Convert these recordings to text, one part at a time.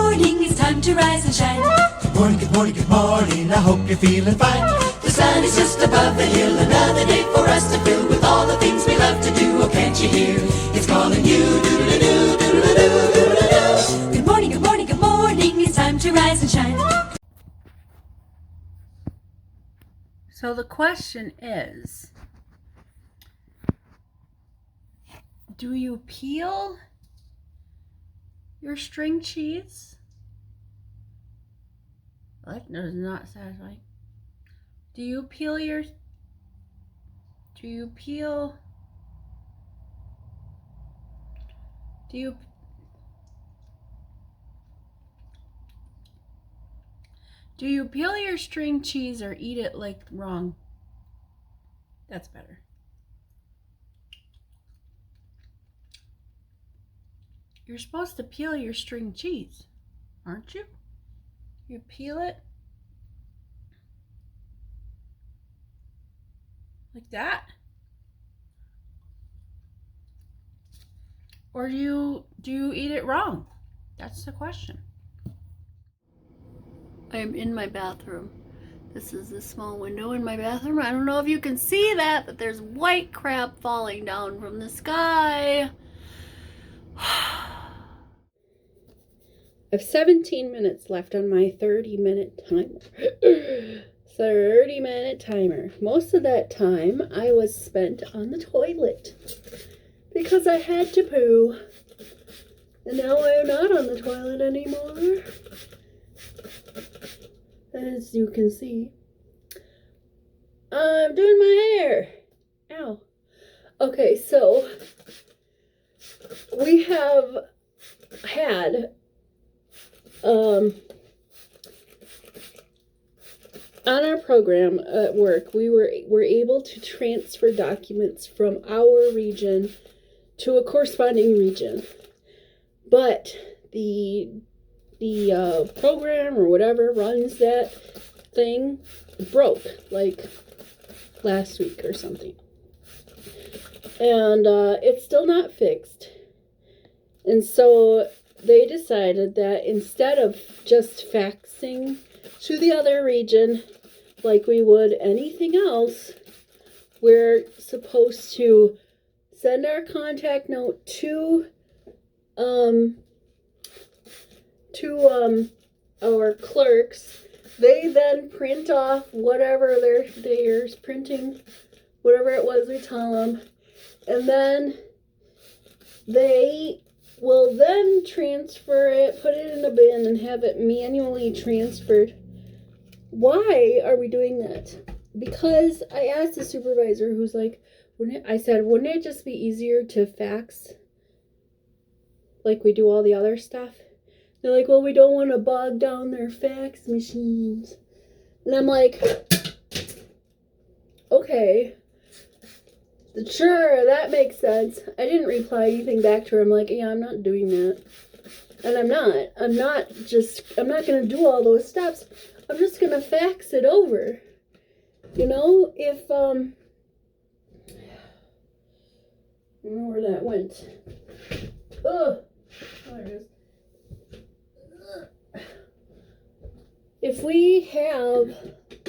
morning, it's time to rise and shine. Good morning, good morning, good morning, I hope you're feeling fine. The sun is just above the hill, another day for us to fill with all the things we love to do. Oh, can't you hear? It's calling you, doodle-doo, doodle-doo, doodle-doo. Good morning, good morning, good morning, it's time to rise and shine. So the question is, do you peel your string cheese? That does not satisfy. Do you peel your string cheese or eat it like wrong? That's better. You're supposed to peel your string cheese, aren't you? You peel it like that? Or do you eat it wrong? That's the question. I'm in my bathroom. This is the small window in my bathroom. I don't know if you can see that, but there's white crap falling down from the sky. I have 17 minutes left on my 30-minute timer. 30-minute timer. Most of that time I was spent on the toilet because I had to poo. And now I am not on the toilet anymore, as you can see. I'm doing my hair. Ow. Okay, so we have had on our program at work, we were able to transfer documents from our region to a corresponding region, but the program or whatever runs that thing broke like last week or something, and it's still not fixed. And so they decided that instead of just faxing to the other region like we would anything else, we're supposed to send our contact note to our clerks. They then print off whatever they're printing, whatever it was we tell them, and then they will then transfer it, put it in a bin, and have it manually transferred. Why are we doing that? Because I asked the supervisor, who's like, wouldn't it just be easier to fax like we do all the other stuff? They're like, well, we don't want to bog down their fax machines. And I'm like, okay, sure, that makes sense. I didn't reply anything back to her. I'm like, yeah, I'm not doing that. And I'm not going to do all those steps. I'm just going to fax it over. You know, if, I don't know where that went. Oh, there it is. If we have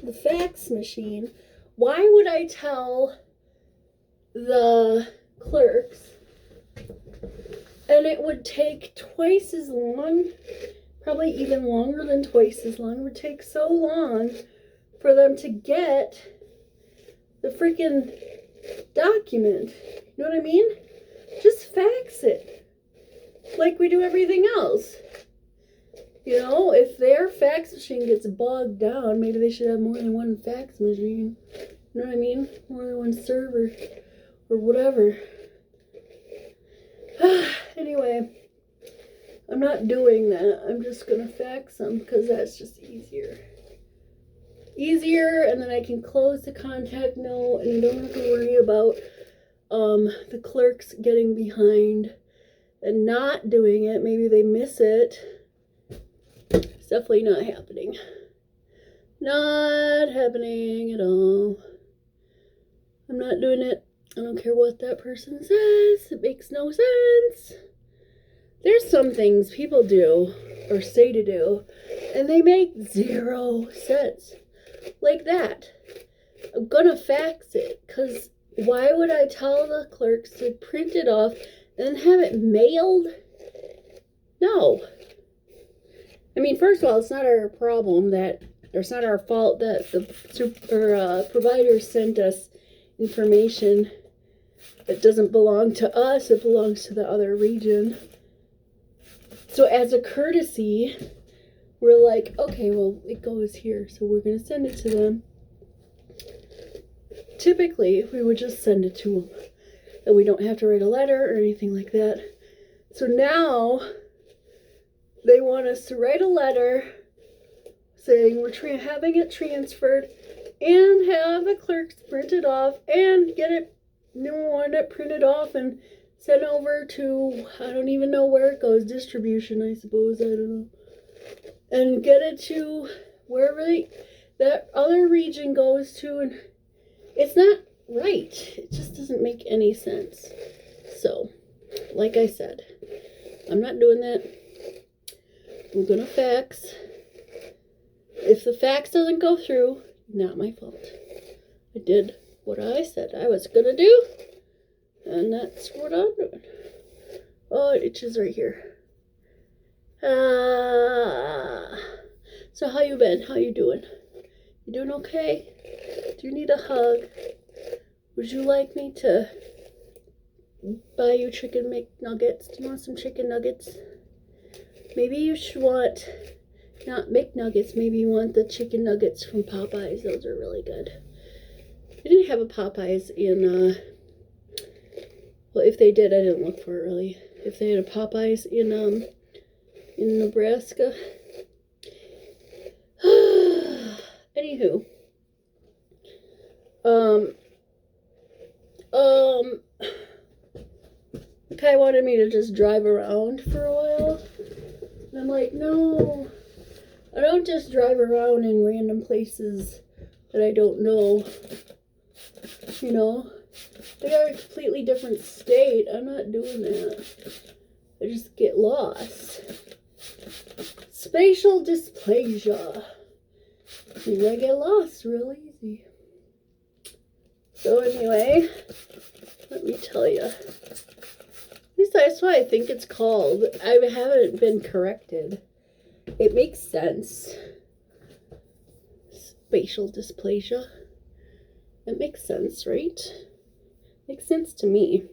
the fax machine, why would I tell the clerks, and it would take twice as long, probably even longer than twice as long. It would take so long for them to get the freaking document. You know what I mean? Just fax it like we do everything else. You know, if their fax machine gets bogged down, maybe they should have more than one fax machine. You know what I mean? More than one server or whatever. Anyway, I'm not doing that. I'm just going to fax them because that's just easier. And then I can close the contact note and you don't have to worry about the clerks getting behind and not doing it. Maybe they miss it. It's definitely not happening. Not happening at all. I'm not doing it. I don't care what that person says. It makes no sense. There's some things people do or say to do, and they make 0 sense. Like that. I'm gonna fax it, because why would I tell the clerks to print it off and then have it mailed? No. I mean, first of all, it's not our problem that, or it's not our fault that the provider sent us information that doesn't belong to us, it belongs to the other region. So as a courtesy, we're like, okay, well, it goes here, so we're going to send it to them. Typically, we would just send it to them, and we don't have to write a letter or anything like that. So now, they want us to write a letter saying we're having it transferred and have the clerks print it off and get it, want it printed off and sent over to, I don't even know where it goes, distribution, I suppose, I don't know. And get it to wherever that other region goes to, and it's not right. It just doesn't make any sense. So, like I said, I'm not doing that. I'm gonna fax. If the fax doesn't go through, not my fault. I did what I said I was gonna do, and that's what I'm doing. Oh, it itches right here. So how you been? How you doing? You doing okay? Do you need a hug? Would you like me to buy you chicken McNuggets? Do you want some chicken nuggets? Maybe you should want, not McNuggets, maybe you want the chicken nuggets from Popeyes. Those are really good. They didn't have a Popeyes in, well, if they did, I didn't look for it really. If they had a Popeyes in Nebraska. Anywho. Kai wanted me to just drive around for a while. And I'm like, no, I don't just drive around in random places that I don't know. You know, they are a completely different state. I'm not doing that. I just get lost. Spatial dysplasia. I get lost real easy. So anyway, let me tell you. At least that's what I think it's called. I haven't been corrected. It makes sense. Spatial dysplasia. It makes sense, right? Makes sense to me.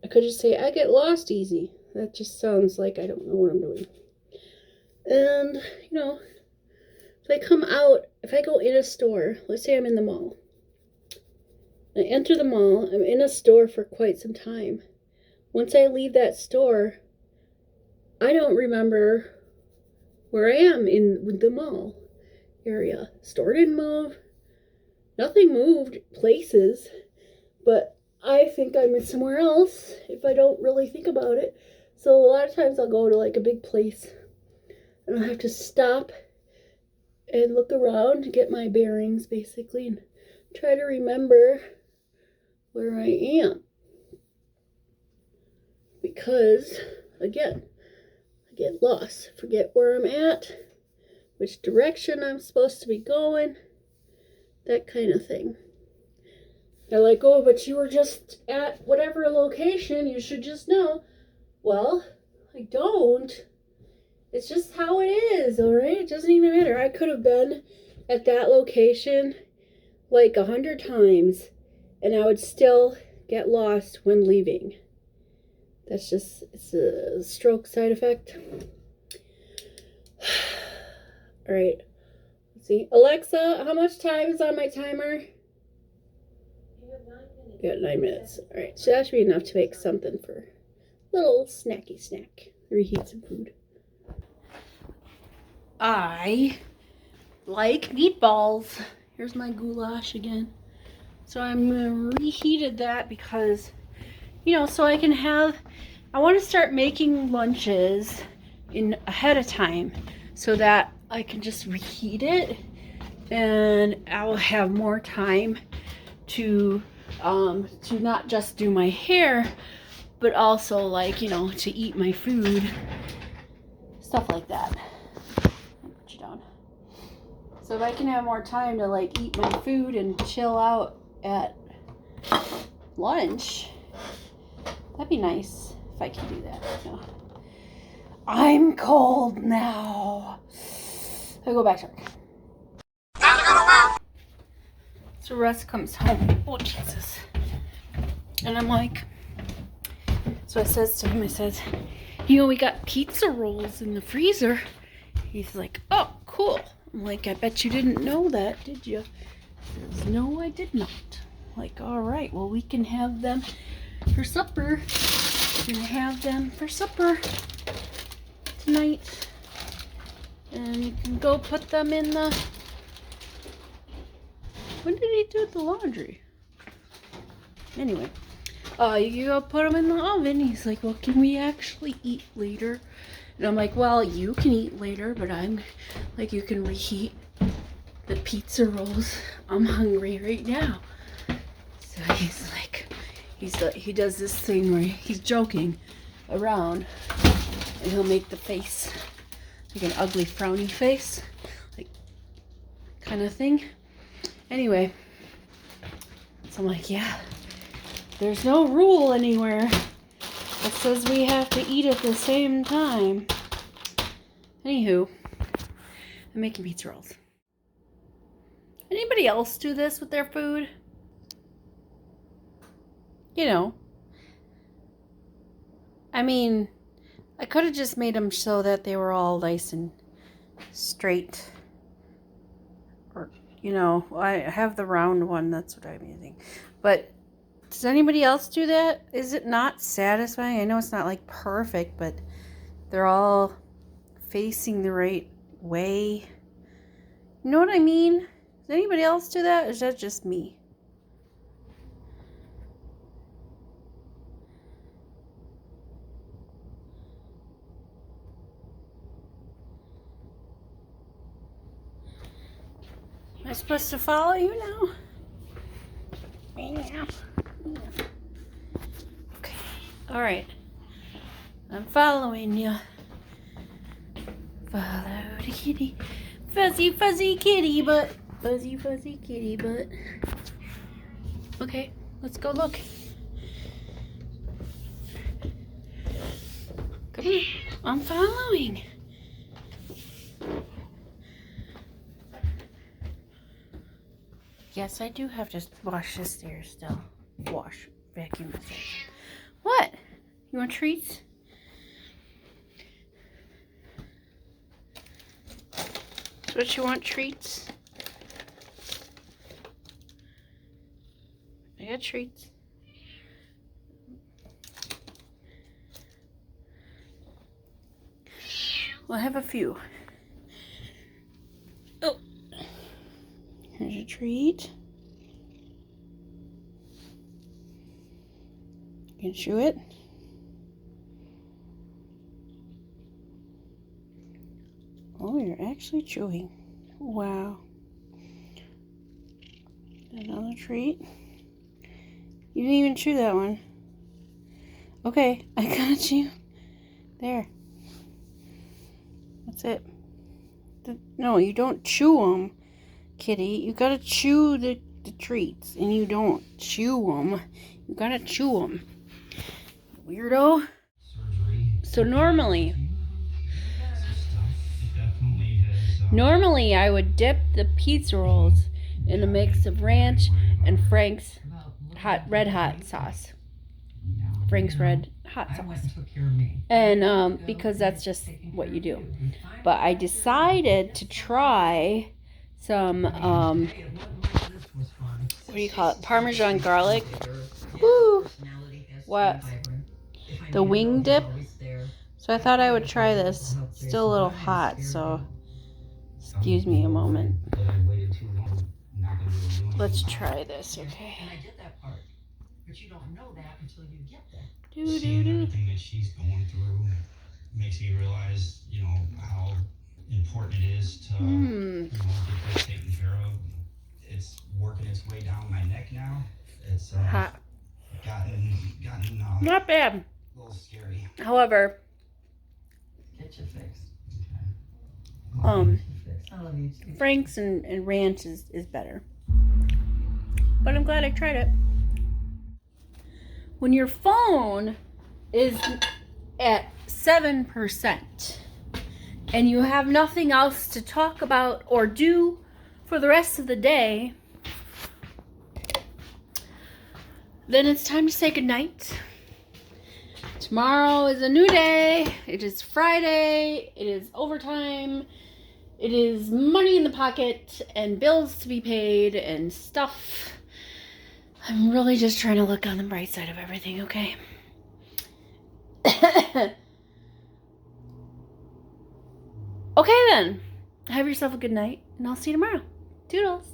I could just say, I get lost easy. That just sounds like I don't know what I'm doing. And, you know, if I come out, if I go in a store, let's say I'm in the mall. I enter the mall, I'm in a store for quite some time. Once I leave that store, I don't remember where I am in the mall area. Store didn't move. Nothing moved places, but I think I'm in somewhere else if I don't really think about it. So a lot of times I'll go to like a big place and I'll have to stop and look around to get my bearings basically and try to remember where I am. Because, again, I get lost. Forget where I'm at, which direction I'm supposed to be going, that kind of thing. They're like, oh, but you were just at whatever location, you should just know. Well, I don't. It's just how it is, alright? It doesn't even matter. I could have been at that location like 100 times, and I would still get lost when leaving. That's just, it's a stroke side effect. Alright. Let's see. Alexa, how much time is on my timer? You have 9 minutes. You got 9 minutes. Alright, so that should be enough to make something for a little snacky snack. Reheat some food. I like meatballs. Here's my goulash again. So I'm reheated that because, you know, so I can have, I want to start making lunches ahead of time so that I can just reheat it and I will have more time to not just do my hair, but also, like, you know, to eat my food Stuff like that. I'll put you down. So if I can have more time to like eat my food and chill out at lunch, that'd be nice if I can do that. No. I'm cold now. I go back to work. So Russ comes home. Oh Jesus. And I'm like, so I says to him, I says, you know, we got pizza rolls in the freezer. He's like, oh, cool. I'm like, I bet you didn't know that, did you? He says, no, I did not. I'm like, all right, well, we can have them for supper. We're gonna have them for supper tonight. And you can go put them in the... When did he do the laundry? Anyway. You can go put them in the oven. He's like, well, can we actually eat later? And I'm like, well, you can eat later, but I'm like, you can reheat the pizza rolls. I'm hungry right now. So he's like, he does this thing where he's joking around and he'll make the face like an ugly frowny face, like kind of thing. Anyway, so I'm like, yeah, there's no rule anywhere that says we have to eat at the same time. Anywho, I'm making pizza rolls. Anybody else do this with their food? You know, I mean, I could have just made them so that they were all nice and straight. Or, you know, I have the round one, that's what I'm using. But does anybody else do that? Is it not satisfying? I know it's not like perfect, but they're all facing the right way. You know what I mean? Does anybody else do that? Or is that just me? Am I supposed to follow you now? Yeah. Okay. All right. I'm following you. Follow the kitty. Fuzzy, fuzzy kitty butt. Fuzzy, fuzzy kitty butt. Okay, let's go look. Come on. I'm following. Yes, I do have to wash the stairs still. Vacuum the stairs. What? You want treats? What you want, treats? I got treats. Well, I have a few. Oh. Here's a treat. You can chew it. Oh, you're actually chewing. Wow. Another treat. You didn't even chew that one. Okay, I got you. There. That's it. No, you don't chew them, kitty. You gotta chew the treats, and you don't chew them. You gotta chew them. Weirdo. So normally I would dip the pizza rolls in a mix of ranch and Frank's red hot sauce. Frank's red hot sauce. And because that's just what you do. But I decided to try some what do you call it? Parmesan garlic. Woo! What? The wing dip. So I thought I would try this. Still a little hot, so excuse me a moment. Let's try this, okay? And I did that part, but you don't know that until you get there. Seeing everything that she's going through makes me realize, you know, how important it is to, you know, get this taken care of. It's working its way down my neck now. It's Hot. gotten Not bad. a little scary. However, Get you fixed. I love you too. Frank's and ranch is better. But I'm glad I tried it. When your phone is at 7% and you have nothing else to talk about or do for the rest of the day, then it's time to say goodnight. Tomorrow is a new day. It is Friday. It is overtime. It is money in the pocket and bills to be paid and stuff. I'm really just trying to look on the bright side of everything, okay? Okay then. Have yourself a good night, and I'll see you tomorrow. Toodles.